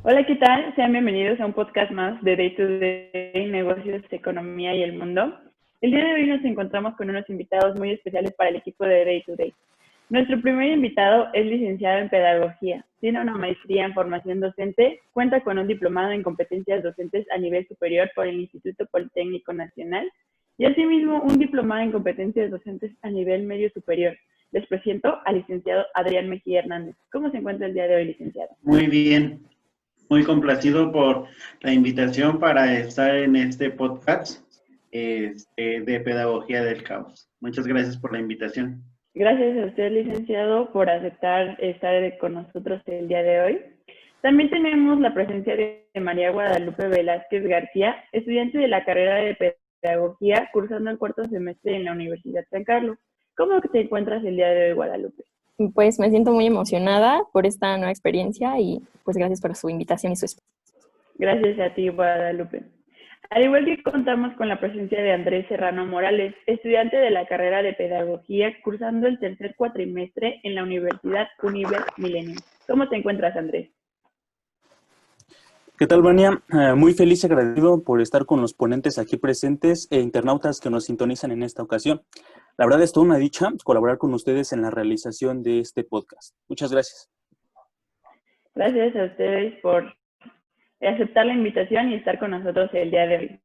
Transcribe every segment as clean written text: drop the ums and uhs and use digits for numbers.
Hola, ¿qué tal? Sean bienvenidos a un podcast más de Day to Day, Negocios, Economía y el Mundo. El día de hoy nos encontramos con unos invitados muy especiales para el equipo de Day to Day. Nuestro primer invitado es licenciado en Pedagogía, tiene una maestría en formación docente, cuenta con un diplomado en competencias docentes a nivel superior por el Instituto Politécnico Nacional y asimismo un diplomado en competencias docentes a nivel medio superior. Les presento al licenciado Adrián Mejía Hernández. ¿Cómo se encuentra el día de hoy, licenciado? Muy bien, muy complacido por la invitación para estar en este podcast de Pedagogía del Caos. Muchas gracias por la invitación. Gracias a usted, licenciado, por aceptar estar con nosotros el día de hoy. También tenemos la presencia de María Guadalupe Velázquez García, estudiante de la carrera de Pedagogía, cursando el cuarto semestre en la Universidad San Carlos. ¿Cómo te encuentras el día de hoy, Guadalupe? Pues me siento muy emocionada por esta nueva experiencia y pues gracias por su invitación y su espacio. Gracias a ti, Guadalupe. Al igual que contamos con la presencia de Andrés Serrano Morales, estudiante de la carrera de Pedagogía, cursando el tercer cuatrimestre en la Universidad Univer Millennium. ¿Cómo te encuentras, Andrés? ¿Qué tal, Vania? Muy feliz y agradecido por estar con los ponentes aquí presentes e internautas que nos sintonizan en esta ocasión. La verdad es toda una dicha colaborar con ustedes en la realización de este podcast. Muchas gracias. Gracias a ustedes por aceptar la invitación y estar con nosotros el día de hoy.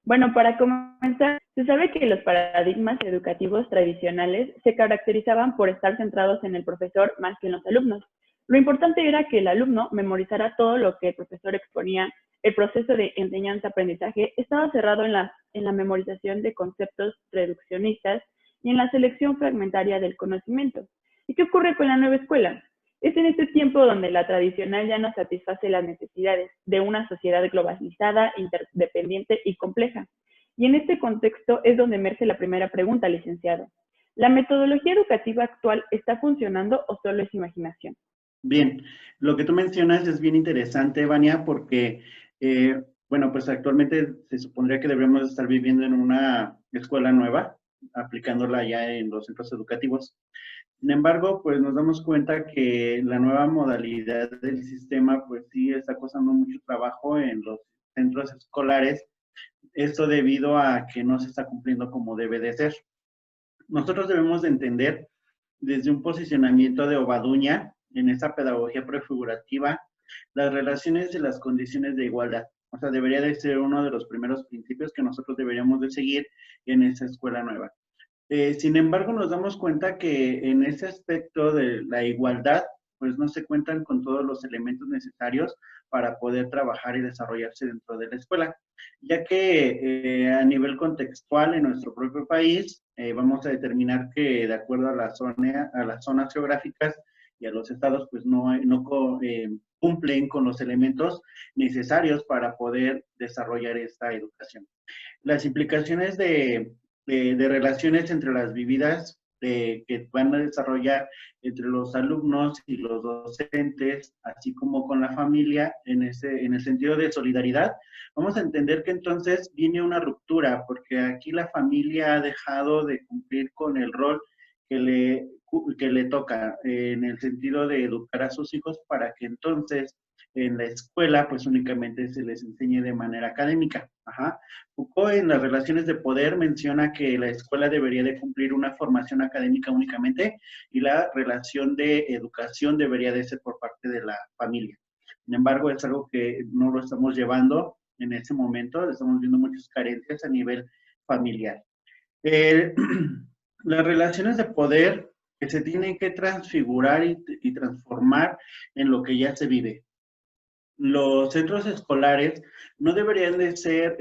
Bueno, para comenzar, se sabe que los paradigmas educativos tradicionales se caracterizaban por estar centrados en el profesor más que en los alumnos. Lo importante era que el alumno memorizara todo lo que el profesor exponía. El proceso de enseñanza-aprendizaje estaba cerrado en la memorización de conceptos reduccionistas y en la selección fragmentaria del conocimiento. ¿Y qué ocurre con la nueva escuela? Es en este tiempo donde la tradicional ya no satisface las necesidades de una sociedad globalizada, interdependiente y compleja. Y en este contexto es donde emerge la primera pregunta, licenciado. ¿La metodología educativa actual está funcionando o solo es imaginación? Bien, lo que tú mencionas es bien interesante, Vania, porque, pues actualmente se supondría que deberíamos estar viviendo en una escuela nueva, aplicándola ya en los centros educativos. Sin embargo, pues nos damos cuenta que la nueva modalidad del sistema, pues sí está costando mucho trabajo en los centros escolares, esto debido a que no se está cumpliendo como debe de ser. Nosotros debemos de entender desde un posicionamiento de Obaduña, en esta pedagogía prefigurativa, las relaciones y las condiciones de igualdad. O sea, debería de ser uno de los primeros principios que nosotros deberíamos de seguir en esa escuela nueva. Sin embargo, nos damos cuenta que en ese aspecto de la igualdad, pues no se cuentan con todos los elementos necesarios para poder trabajar y desarrollarse dentro de la escuela, ya que a nivel contextual en nuestro propio país, vamos a determinar que de acuerdo a las zonas geográficas y a los estados, pues no cumplen con los elementos necesarios para poder desarrollar esta educación. Las implicaciones de relaciones entre las vividas que van a desarrollar entre los alumnos y los docentes, así como con la familia, en el sentido de solidaridad, vamos a entender que entonces viene una ruptura, porque aquí la familia ha dejado de cumplir con el rol que le toca, en el sentido de educar a sus hijos para que entonces en la escuela pues únicamente se les enseñe de manera académica. Ajá. Foucault en las relaciones de poder menciona que la escuela debería de cumplir una formación académica únicamente y la relación de educación debería de ser por parte de la familia. Sin embargo, es algo que no lo estamos llevando en este momento, estamos viendo muchas carencias a nivel familiar. Las relaciones de poder que se tienen que transfigurar y transformar en lo que ya se vive. Los centros escolares no deberían de ser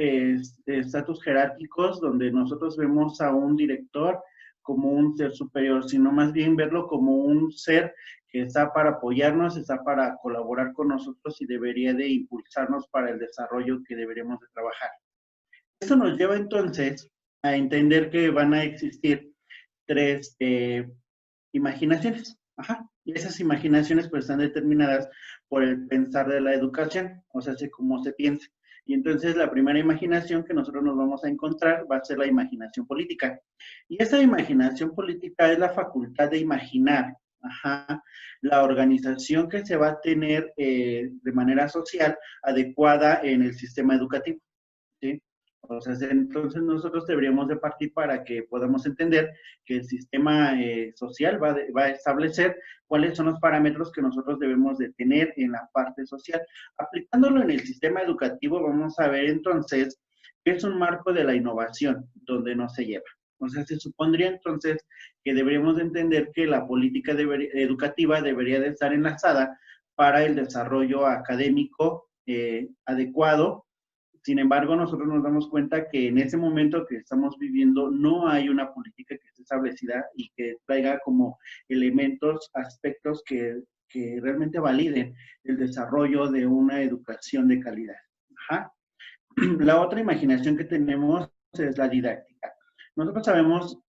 estatus jerárquicos donde nosotros vemos a un director como un ser superior, sino más bien verlo como un ser que está para apoyarnos, está para colaborar con nosotros y debería de impulsarnos para el desarrollo que deberíamos de trabajar. Esto nos lleva entonces a entender que van a existir tres imaginaciones. Ajá. Y esas imaginaciones pues están determinadas por el pensar de la educación, o sea, cómo se piensa. Y entonces la primera imaginación que nosotros nos vamos a encontrar va a ser la imaginación política. Y esa imaginación política es la facultad de imaginar Ajá, la organización que se va a tener de manera social adecuada en el sistema educativo, ¿sí? O sea, entonces nosotros deberíamos de partir para que podamos entender que el sistema social va a establecer cuáles son los parámetros que nosotros debemos de tener en la parte social. Aplicándolo en el sistema educativo, vamos a ver entonces que es un marco de la innovación donde no se lleva. O sea, se supondría entonces que deberíamos de entender que la política educativa debería de estar enlazada para el desarrollo académico adecuado. Sin embargo, nosotros nos damos cuenta que en ese momento que estamos viviendo no hay una política que esté establecida y que traiga como elementos, aspectos que realmente validen el desarrollo de una educación de calidad. Ajá. La otra imaginación que tenemos es la didáctica. Nosotros sabemos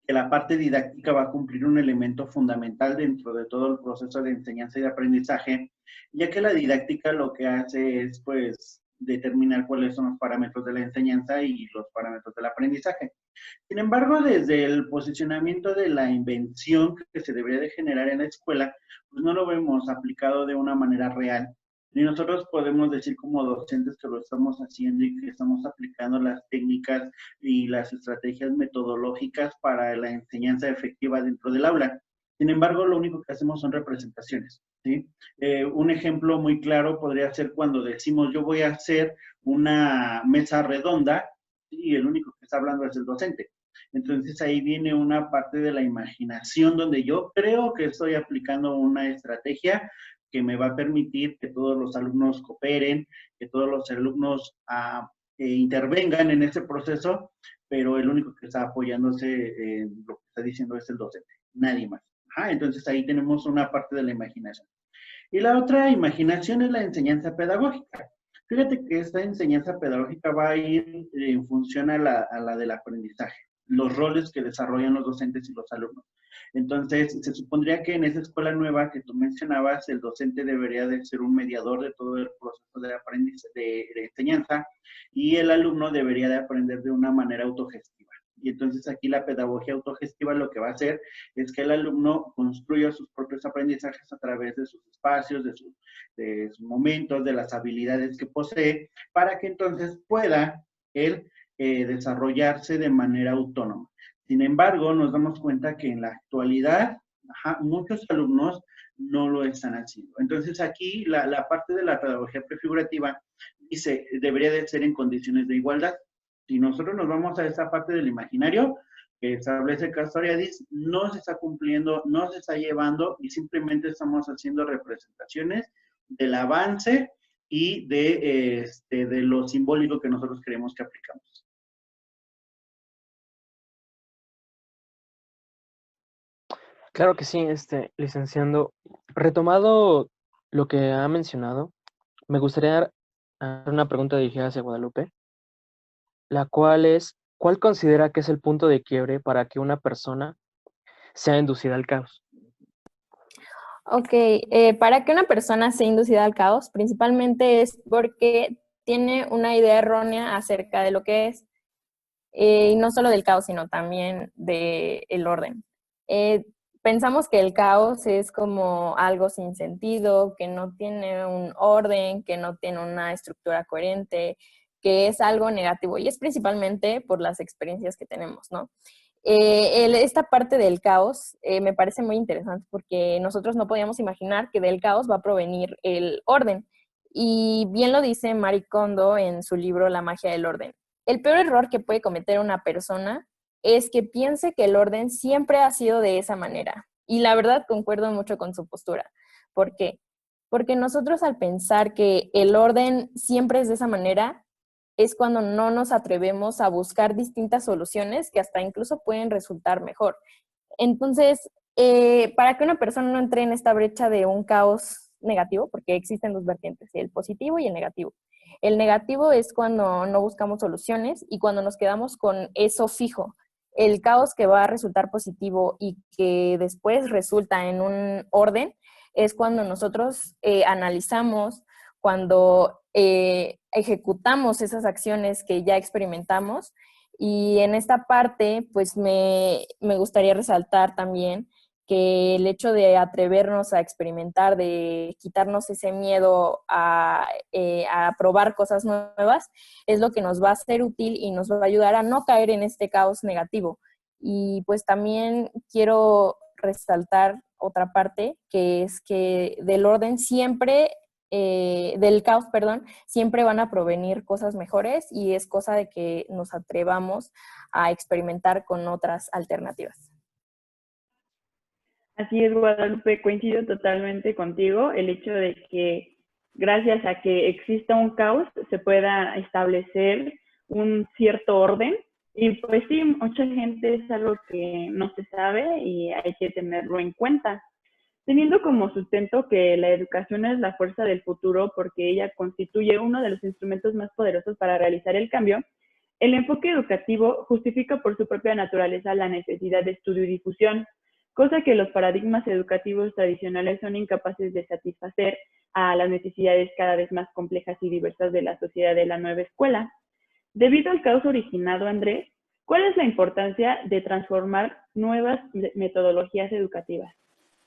que la parte didáctica va a cumplir un elemento fundamental dentro de todo el proceso de enseñanza y de aprendizaje, ya que la didáctica lo que hace es, pues, determinar cuáles son los parámetros de la enseñanza y los parámetros del aprendizaje. Sin embargo, desde el posicionamiento de la invención que se debería de generar en la escuela, pues no lo vemos aplicado de una manera real. Ni nosotros podemos decir como docentes que lo estamos haciendo y que estamos aplicando las técnicas y las estrategias metodológicas para la enseñanza efectiva dentro del aula. Sin embargo, lo único que hacemos son representaciones, ¿sí? Un ejemplo muy claro podría ser cuando decimos yo voy a hacer una mesa redonda y el único que está hablando es el docente. Entonces ahí viene una parte de la imaginación donde yo creo que estoy aplicando una estrategia que me va a permitir que todos los alumnos cooperen, que todos los alumnos intervengan en ese proceso, pero el único que está apoyándose en lo que está diciendo es el docente, nadie más. Ajá, entonces ahí tenemos una parte de la imaginación. Y la otra imaginación es la enseñanza pedagógica. Fíjate que esta enseñanza pedagógica va a ir en función a la del aprendizaje, los roles que desarrollan los docentes y los alumnos. Entonces, se supondría que en esa escuela nueva que tú mencionabas, el docente debería de ser un mediador de todo el proceso de aprendizaje, de enseñanza, y el alumno debería de aprender de una manera autogestiva. Y entonces aquí la pedagogía autogestiva lo que va a hacer es que el alumno construya sus propios aprendizajes a través de sus espacios, de sus momentos, de las habilidades que posee, para que entonces pueda él desarrollarse de manera autónoma. Sin embargo, nos damos cuenta que en la actualidad, muchos alumnos no lo están haciendo. Entonces aquí la parte de la pedagogía prefigurativa dice, debería de ser en condiciones de igualdad. Si nosotros nos vamos a esa parte del imaginario que establece Castoriadis, no se está cumpliendo, no se está llevando y simplemente estamos haciendo representaciones del avance y de lo simbólico que nosotros creemos que aplicamos. Claro que sí, licenciando. Retomado lo que ha mencionado, me gustaría hacer una pregunta dirigida hacia Guadalupe, la cual es, ¿cuál considera que es el punto de quiebre para que una persona sea inducida al caos? Ok, para que una persona sea inducida al caos, principalmente es porque tiene una idea errónea acerca de lo que es, y no solo del caos, sino también del orden. Pensamos que el caos es como algo sin sentido, que no tiene un orden, que no tiene una estructura coherente, que es algo negativo, y es principalmente por las experiencias que tenemos, ¿no? Esta parte del caos me parece muy interesante porque nosotros no podíamos imaginar que del caos va a provenir el orden. Y bien lo dice Marie Kondo en su libro La magia del orden. El peor error que puede cometer una persona es que piense que el orden siempre ha sido de esa manera. Y la verdad concuerdo mucho con su postura. ¿Por qué? Porque nosotros al pensar que el orden siempre es de esa manera, es cuando no nos atrevemos a buscar distintas soluciones que hasta incluso pueden resultar mejor. Entonces, para que una persona no entre en esta brecha de un caos negativo, porque existen dos vertientes, el positivo y el negativo. El negativo es cuando no buscamos soluciones y cuando nos quedamos con eso fijo. El caos que va a resultar positivo y que después resulta en un orden es cuando nosotros analizamos, cuando ejecutamos esas acciones que ya experimentamos. Y en esta parte, pues me gustaría resaltar también que el hecho de atrevernos a experimentar, de quitarnos ese miedo a probar cosas nuevas, es lo que nos va a ser útil y nos va a ayudar a no caer en este caos negativo. Y pues también quiero resaltar otra parte, que es que del orden siempre, del caos, perdón, siempre van a provenir cosas mejores y es cosa de que nos atrevamos a experimentar con otras alternativas. Así es, Guadalupe, coincido totalmente contigo. El hecho de que gracias a que exista un caos se pueda establecer un cierto orden. Y pues sí, mucha gente es algo que no se sabe y hay que tenerlo en cuenta. Teniendo como sustento que la educación es la fuerza del futuro porque ella constituye uno de los instrumentos más poderosos para realizar el cambio, el enfoque educativo justifica por su propia naturaleza la necesidad de estudio y difusión, cosa que los paradigmas educativos tradicionales son incapaces de satisfacer a las necesidades cada vez más complejas y diversas de la sociedad de la nueva escuela. Debido al caos originado, Andrés, ¿cuál es la importancia de transformar nuevas metodologías educativas?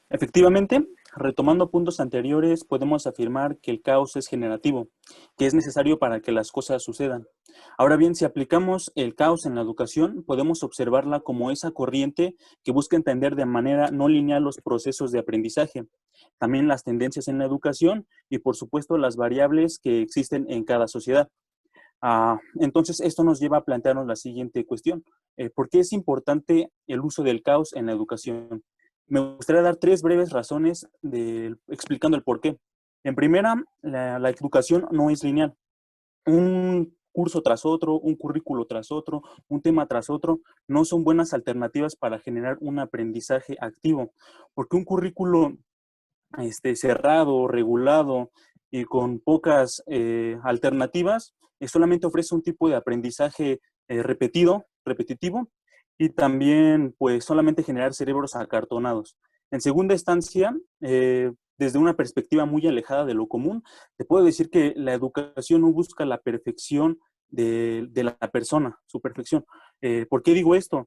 Efectivamente, retomando puntos anteriores, podemos afirmar que el caos es generativo, que es necesario para que las cosas sucedan. Ahora bien, si aplicamos el caos en la educación, podemos observarla como esa corriente que busca entender de manera no lineal los procesos de aprendizaje, también las tendencias en la educación y, por supuesto, las variables que existen en cada sociedad. Entonces, esto nos lleva a plantearnos la siguiente cuestión. ¿Por qué es importante el uso del caos en la educación? Me gustaría dar 3 breves razones explicando el por qué. En primera, la educación no es lineal. Un curso tras otro, un currículo tras otro, un tema tras otro, no son buenas alternativas para generar un aprendizaje activo, porque un currículo cerrado, regulado y con pocas alternativas, solamente ofrece un tipo de aprendizaje repetitivo, y también pues solamente generar cerebros acartonados. En segunda instancia, desde una perspectiva muy alejada de lo común, te puedo decir que la educación no busca la perfección de la persona, su perfección. ¿Por qué digo esto?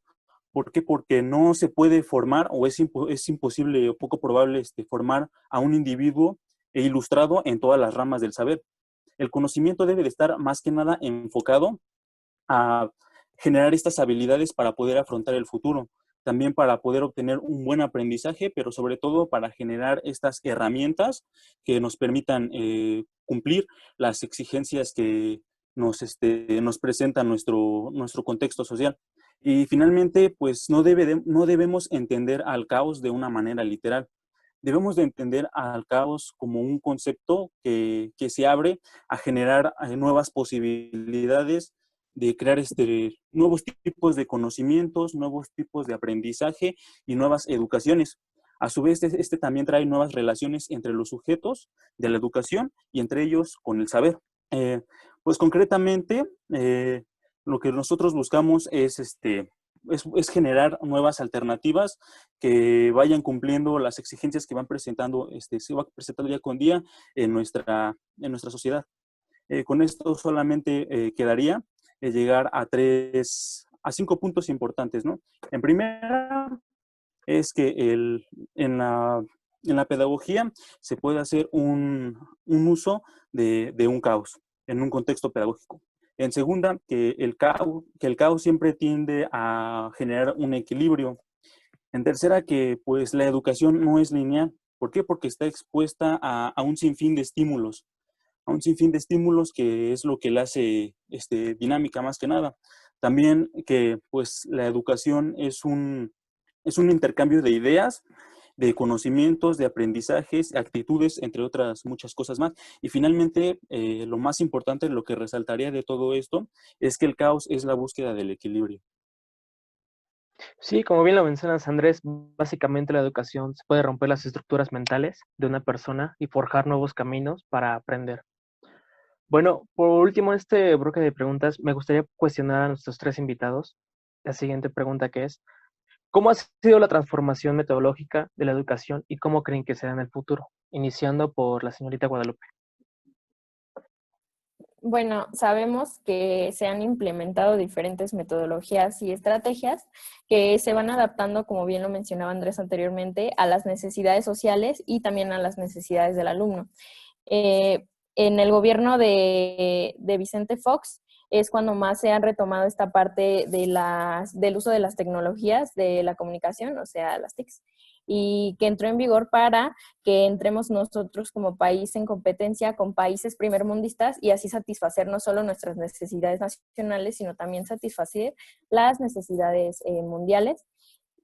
¿Por qué? Porque no se puede formar o es imposible o poco probable formar a un individuo ilustrado en todas las ramas del saber. El conocimiento debe de estar más que nada enfocado a generar estas habilidades para poder afrontar el futuro, también para poder obtener un buen aprendizaje, pero sobre todo para generar estas herramientas que nos permitan cumplir las exigencias que nos presenta nuestro contexto social. Y finalmente, pues no debemos entender al caos de una manera literal. Debemos de entender al caos como un concepto que se abre a generar nuevas posibilidades de crear nuevos tipos de conocimientos, nuevos tipos de aprendizaje y nuevas educaciones. A su vez, también trae nuevas relaciones entre los sujetos de la educación y entre ellos con el saber. Pues concretamente, lo que nosotros buscamos es generar nuevas alternativas que vayan cumpliendo las exigencias que se va presentando día con día en nuestra sociedad. Con esto solamente quedaría llegar a 5 puntos importantes, ¿no? En primera, es que en la pedagogía se puede hacer un uso de un caos en un contexto pedagógico. En segunda, que el caos siempre tiende a generar un equilibrio. En tercera, que pues la educación no es lineal. ¿Por qué? Porque está expuesta a un sinfín de estímulos, que es lo que la hace dinámica más que nada. También que pues la educación es un intercambio de ideas, de conocimientos, de aprendizajes, actitudes, entre otras muchas cosas más. Y finalmente, lo más importante, lo que resaltaría de todo esto, es que el caos es la búsqueda del equilibrio. Sí, como bien lo mencionas, Andrés, básicamente la educación se puede romper las estructuras mentales de una persona y forjar nuevos caminos para aprender. Bueno, por último, este bloque de preguntas, me gustaría cuestionar a nuestros 3 invitados. La siguiente pregunta que es, ¿cómo ha sido la transformación metodológica de la educación y cómo creen que será en el futuro? Iniciando por la señorita Guadalupe. Bueno, sabemos que se han implementado diferentes metodologías y estrategias que se van adaptando, como bien lo mencionaba Andrés anteriormente, a las necesidades sociales y también a las necesidades del alumno. En el gobierno de Vicente Fox es cuando más se han retomado esta parte del uso de las tecnologías de la comunicación, o sea, las TICs, y que entró en vigor para que entremos nosotros como país en competencia con países primermundistas y así satisfacer no solo nuestras necesidades nacionales, sino también satisfacer las necesidades mundiales.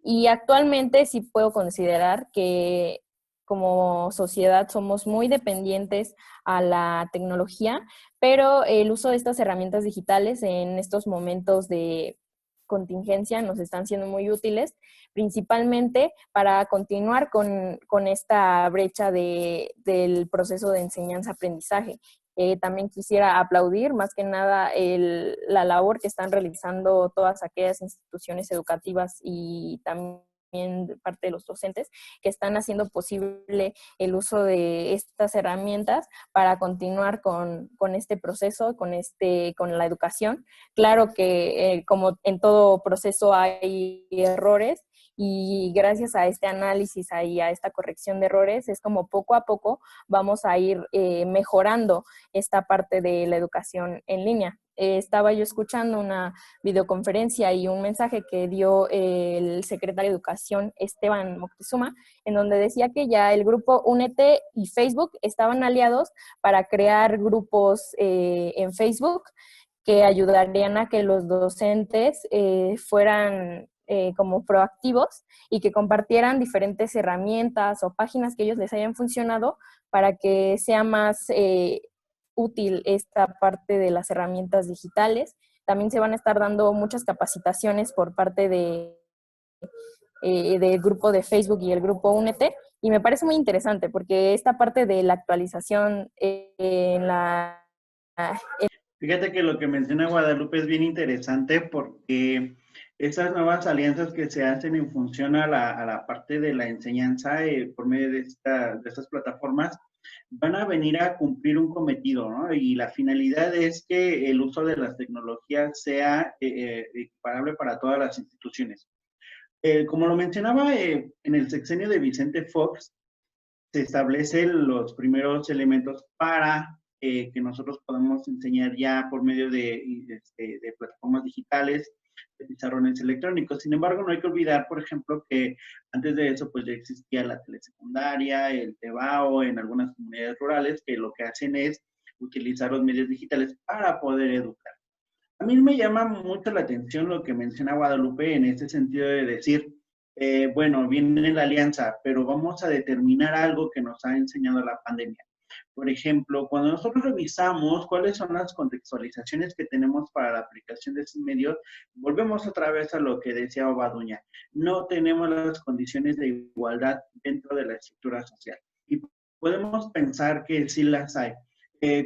Y actualmente sí puedo considerar que como sociedad somos muy dependientes a la tecnología, pero el uso de estas herramientas digitales en estos momentos de contingencia nos están siendo muy útiles, principalmente para continuar con esta brecha del proceso de enseñanza-aprendizaje. También quisiera aplaudir más que nada la labor que están realizando todas aquellas instituciones educativas y también parte de los docentes que están haciendo posible el uso de estas herramientas para continuar con este proceso, con la educación. Claro que como en todo proceso hay errores, y gracias a este análisis y a esta corrección de errores es como poco a poco vamos a ir mejorando esta parte de la educación en línea. Estaba yo escuchando una videoconferencia y un mensaje que dio el secretario de Educación, Esteban Moctezuma, en donde decía que ya el grupo Únete y Facebook estaban aliados para crear grupos en Facebook que ayudarían a que los docentes fueran como proactivos y que compartieran diferentes herramientas o páginas que ellos les hayan funcionado para que sea más útil esta parte de las herramientas digitales. También se van a estar dando muchas capacitaciones por parte del grupo de Facebook y el grupo Únete, y me parece muy interesante porque esta parte de la actualización en la... Fíjate que lo que menciona Guadalupe es bien interesante porque esas nuevas alianzas que se hacen en función a la parte de la enseñanza por medio de estas plataformas van a venir a cumplir un cometido, ¿no? Y la finalidad es que el uso de las tecnologías sea equiparable para todas las instituciones. Como lo mencionaba en el sexenio de Vicente Fox, se establecen los primeros elementos para que nosotros podamos enseñar ya por medio de plataformas digitales, de pizarrones electrónicos. Sin embargo, no hay que olvidar, por ejemplo, que antes de eso, pues ya existía la telesecundaria, el TEBAO en algunas comunidades rurales, que lo que hacen es utilizar los medios digitales para poder educar. A mí me llama mucho la atención lo que menciona Guadalupe en este sentido de decir, bueno, viene la alianza, pero vamos a determinar algo que nos ha enseñado la pandemia. Por ejemplo, cuando nosotros revisamos cuáles son las contextualizaciones que tenemos para la aplicación de estos medios, volvemos otra vez a lo que decía Obaduña. No tenemos las condiciones de igualdad dentro de la estructura social. Y podemos pensar que sí las hay.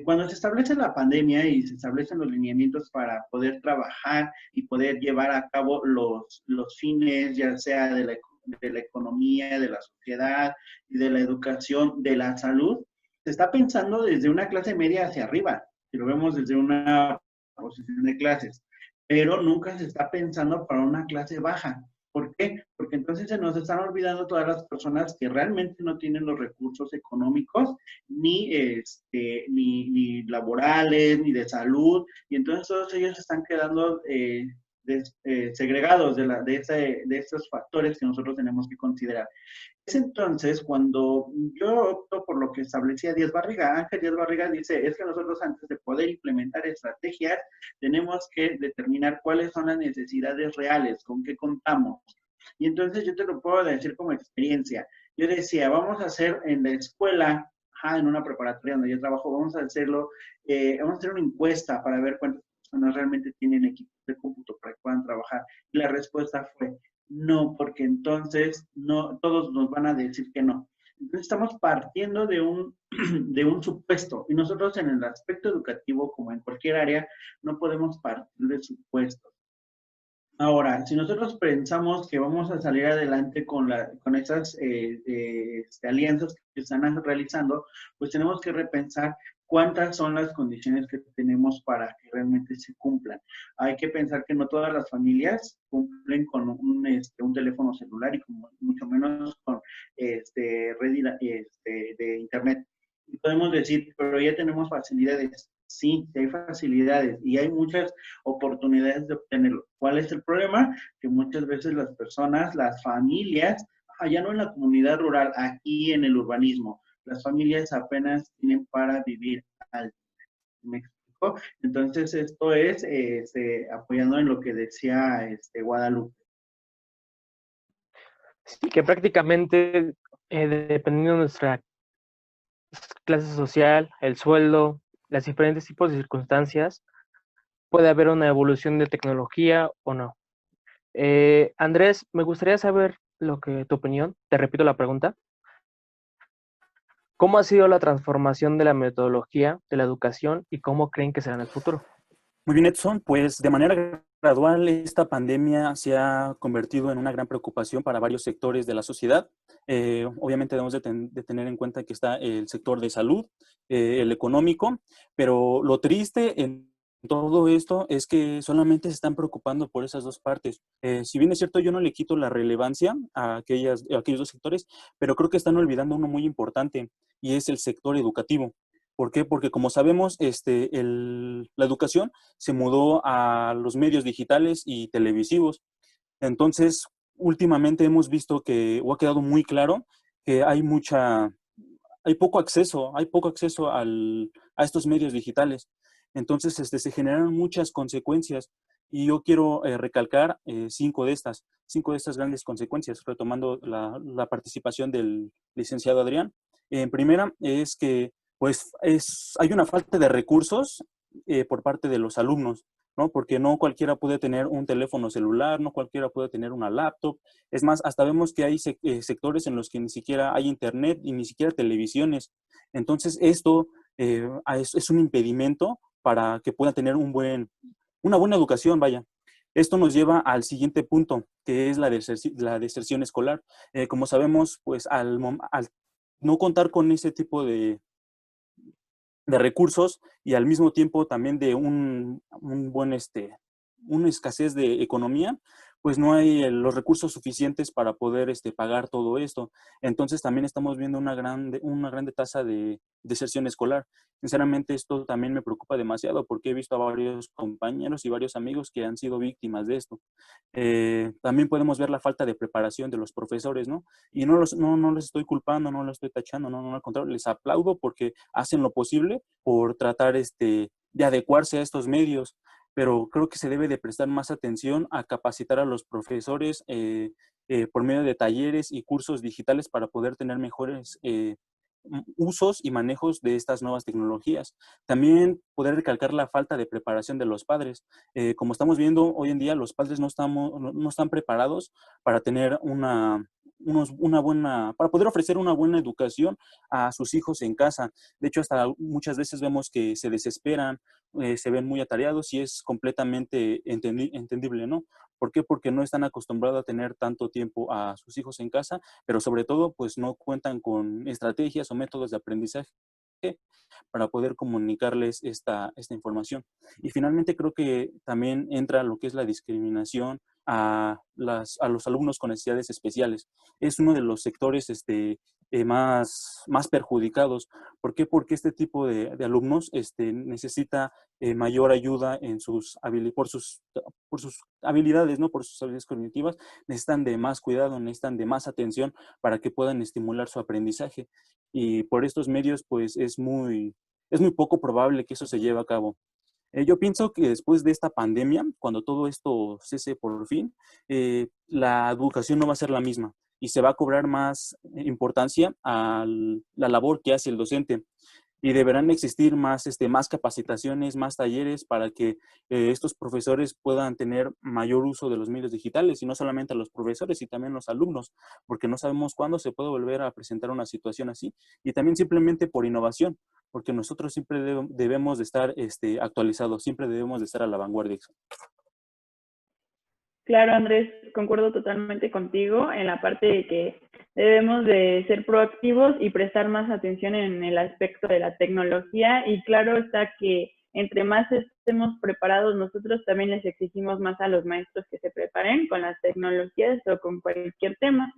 Cuando se establece la pandemia y se establecen los lineamientos para poder trabajar y poder llevar a cabo los fines, ya sea de la economía, de la sociedad y de la educación, de la salud, se está pensando desde una clase media hacia arriba, si lo vemos desde una posición de clases, pero nunca se está pensando para una clase baja. ¿Por qué? Porque entonces se nos están olvidando todas las personas que realmente no tienen los recursos económicos, ni laborales, ni de salud, y entonces todos ellos están quedando segregados de estos factores que nosotros tenemos que considerar. Es entonces cuando yo opto por lo que establecía Díaz Barriga. Ángel Díaz Barriga dice, es que nosotros antes de poder implementar estrategias, tenemos que determinar cuáles son las necesidades reales, con qué contamos. Y entonces yo te lo puedo decir como experiencia. Yo decía, vamos a hacer en la escuela, en una preparatoria donde yo trabajo, vamos a hacer una encuesta para ver cuántas personas realmente tienen equipos de cómputo para que puedan trabajar. Y la respuesta fue, no, porque entonces no, todos nos van a decir que no. Entonces estamos partiendo de un supuesto, y nosotros en el aspecto educativo, como en cualquier área, no podemos partir de supuestos. Ahora, si nosotros pensamos que vamos a salir adelante con esas alianzas que se están realizando, pues tenemos que repensar cuántas son las condiciones que tenemos para que realmente se cumplan. Hay que pensar que no todas las familias cumplen con un teléfono celular y mucho menos con red de internet. Y podemos decir, pero ya tenemos facilidades. Sí, hay facilidades y hay muchas oportunidades de obtenerlo. ¿Cuál es el problema? Que muchas veces las personas, las familias, ya no en la comunidad rural, aquí en el urbanismo, las familias apenas tienen para vivir al día. ¿Me explico? Entonces, esto es apoyando en lo que decía Guadalupe. Sí, que prácticamente, dependiendo de nuestra clase social, el sueldo, las diferentes tipos de circunstancias, puede haber una evolución de tecnología o no. Andrés, me gustaría saber tu opinión. Te repito la pregunta. ¿Cómo ha sido la transformación de la metodología de la educación y cómo creen que será en el futuro? Muy bien, Edson, pues de manera gradual esta pandemia se ha convertido en una gran preocupación para varios sectores de la sociedad. Obviamente debemos de tener en cuenta que está el sector de salud, el económico, pero lo triste en todo esto es que solamente se están preocupando por esas dos partes. Si bien es cierto, yo no le quito la relevancia a aquellos dos sectores, pero creo que están olvidando uno muy importante y es el sector educativo. ¿Por qué? Porque como sabemos, la educación se mudó a los medios digitales y televisivos. Entonces, últimamente hemos visto o ha quedado muy claro que hay poco acceso a estos medios digitales. Entonces, se generan muchas consecuencias y yo quiero recalcar cinco de estas grandes consecuencias, retomando la participación del licenciado Adrián. En primera es que pues hay una falta de recursos por parte de los alumnos, ¿no? Porque no cualquiera puede tener un teléfono celular, no cualquiera puede tener una laptop. Es más, hasta vemos que hay sectores en los que ni siquiera hay internet y ni siquiera televisiones. Entonces, esto es un impedimento para que puedan tener una buena educación, vaya. Esto nos lleva al siguiente punto, que es la deserción escolar. Como sabemos, pues al no contar con ese tipo de recursos y al mismo tiempo también de una escasez de economía, pues no hay los recursos suficientes para poder pagar todo esto. Entonces también estamos viendo una grande tasa de deserción escolar. Sinceramente esto también me preocupa demasiado porque he visto a varios compañeros y varios amigos que han sido víctimas de esto. También podemos ver la falta de preparación de los profesores, ¿no? Y no les estoy culpando, no los estoy tachando, no, al contrario, les aplaudo porque hacen lo posible por tratar de adecuarse a estos medios, pero creo que se debe de prestar más atención a capacitar a los profesores por medio de talleres y cursos digitales para poder tener mejores usos y manejos de estas nuevas tecnologías. También poder recalcar la falta de preparación de los padres. Como estamos viendo hoy en día, los padres no están preparados para tener para poder ofrecer una buena educación a sus hijos en casa. De hecho, hasta muchas veces vemos que se desesperan, se ven muy atareados y es completamente entendible, ¿no? ¿Por qué? Porque no están acostumbrados a tener tanto tiempo a sus hijos en casa, pero sobre todo, pues no cuentan con estrategias o métodos de aprendizaje para poder comunicarles esta información. Y finalmente creo que también entra lo que es la discriminación a los alumnos con necesidades especiales. Es uno de los sectores más perjudicados. ¿Por qué? Porque este tipo de alumnos necesita mayor ayuda por sus habilidades, ¿no? Por sus habilidades cognitivas, necesitan de más cuidado, necesitan de más atención para que puedan estimular su aprendizaje. Y por estos medios, pues es muy poco probable que eso se lleve a cabo. Yo pienso que después de esta pandemia, cuando todo esto cese por fin, la educación no va a ser la misma y se va a cobrar más importancia a la labor que hace el docente. Y deberán existir más capacitaciones, más talleres para que estos profesores puedan tener mayor uso de los medios digitales, y no solamente a los profesores, y también los alumnos, porque no sabemos cuándo se puede volver a presentar una situación así. Y también simplemente por innovación, porque nosotros siempre debemos de estar actualizados, siempre debemos de estar a la vanguardia. Claro, Andrés, concuerdo totalmente contigo en la parte de que Debemos de ser proactivos y prestar más atención en el aspecto de la tecnología, y claro está que entre más estemos preparados nosotros, también les exigimos más a los maestros que se preparen con las tecnologías o con cualquier tema.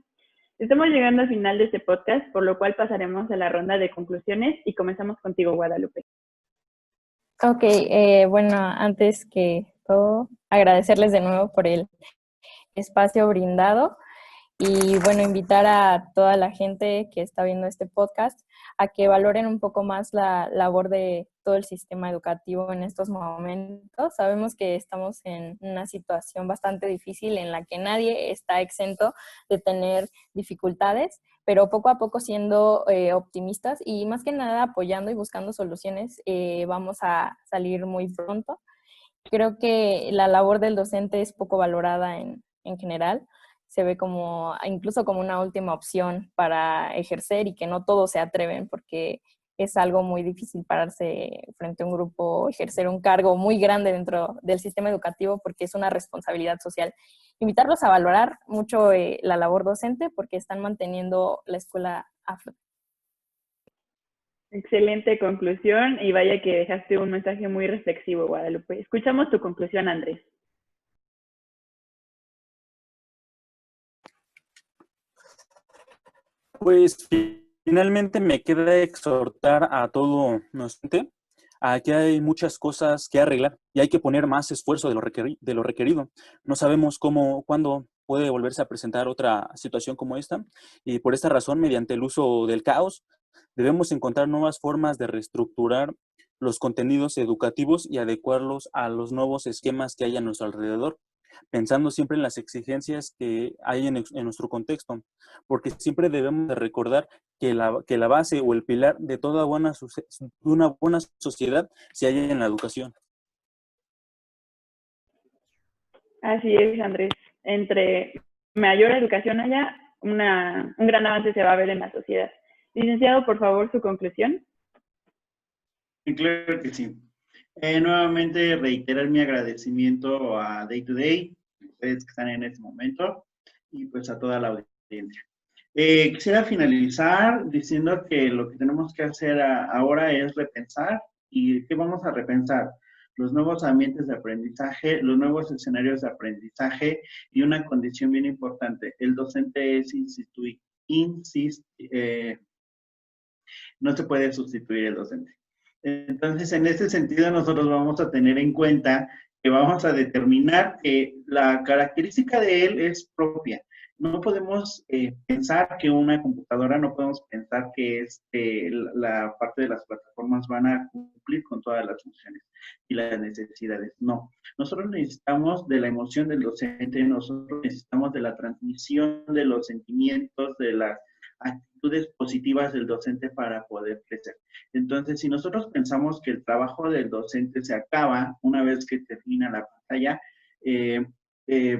Estamos llegando al final de este podcast, por lo cual pasaremos a la ronda de conclusiones y comenzamos contigo, Guadalupe. Ok, bueno, antes que todo, agradecerles de nuevo por el espacio brindado y bueno, invitar a toda la gente que está viendo este podcast a que valoren un poco más la labor de todo el sistema educativo en estos momentos. Sabemos que estamos en una situación bastante difícil en la que nadie está exento de tener dificultades, pero poco a poco siendo optimistas y más que nada apoyando y buscando soluciones, vamos a salir muy pronto. Creo que la labor del docente es poco valorada en general. Se ve como, incluso como una última opción para ejercer y que no todos se atreven porque es algo muy difícil pararse frente a un grupo, ejercer un cargo muy grande dentro del sistema educativo porque es una responsabilidad social. Invitarlos a valorar mucho la labor docente porque están manteniendo la escuela a flote. Excelente conclusión y vaya que dejaste un mensaje muy reflexivo, Guadalupe. Escuchamos tu conclusión, Andrés. Pues finalmente me queda exhortar a todo nuestro gente a que hay muchas cosas que arreglar y hay que poner más esfuerzo de lo requerido. No sabemos cuándo puede volverse a presentar otra situación como esta, y por esta razón, mediante el uso del caos, debemos encontrar nuevas formas de reestructurar los contenidos educativos y adecuarlos a los nuevos esquemas que hay a nuestro alrededor, pensando siempre en las exigencias que hay en nuestro contexto, porque siempre debemos de recordar que la base o el pilar de una buena sociedad se halla en la educación. Así es, Andrés. Entre mayor educación haya, un gran avance se va a ver en la sociedad. Licenciado, por favor, su conclusión. Claro que sí. Nuevamente reiterar mi agradecimiento a Day to Day, ustedes que están en este momento, y pues a toda la audiencia. Quisiera finalizar diciendo que lo que tenemos que hacer ahora es repensar. ¿Y qué vamos a repensar? Los nuevos ambientes de aprendizaje, los nuevos escenarios de aprendizaje y una condición bien importante, el docente es no se puede sustituir el docente. Entonces, en ese sentido, nosotros vamos a tener en cuenta que vamos a determinar que la característica de él es propia. No podemos pensar que una computadora, no podemos pensar que la parte de las plataformas van a cumplir con todas las funciones y las necesidades. No. Nosotros necesitamos de la emoción del docente, nosotros necesitamos de la transmisión de los sentimientos, de las actitudes positivas del docente para poder crecer. Entonces, si nosotros pensamos que el trabajo del docente se acaba una vez que termina la pantalla,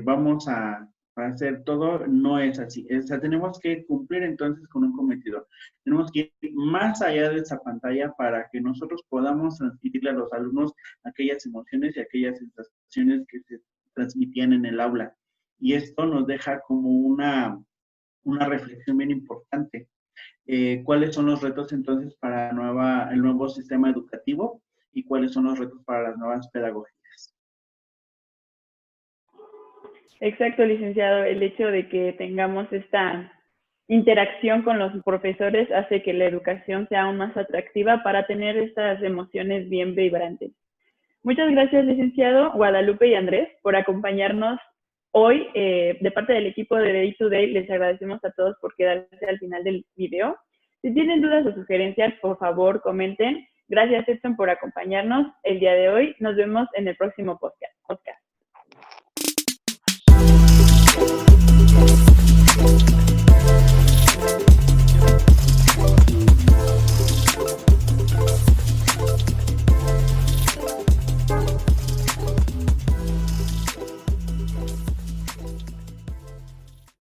vamos a hacer todo, no es así. O sea, tenemos que cumplir entonces con un cometido. Tenemos que ir más allá de esa pantalla para que nosotros podamos transmitirle a los alumnos aquellas emociones y aquellas sensaciones que se transmitían en el aula. Y esto nos deja como una reflexión bien importante. ¿Cuáles son los retos entonces para el nuevo sistema educativo y cuáles son los retos para las nuevas pedagogías? Exacto, licenciado. El hecho de que tengamos esta interacción con los profesores hace que la educación sea aún más atractiva para tener estas emociones bien vibrantes. Muchas gracias, licenciado Guadalupe y Andrés, por acompañarnos hoy. De parte del equipo de Day to Day, les agradecemos a todos por quedarse al final del video. Si tienen dudas o sugerencias, por favor, comenten. Gracias, Edson, por acompañarnos el día de hoy. Nos vemos en el próximo podcast.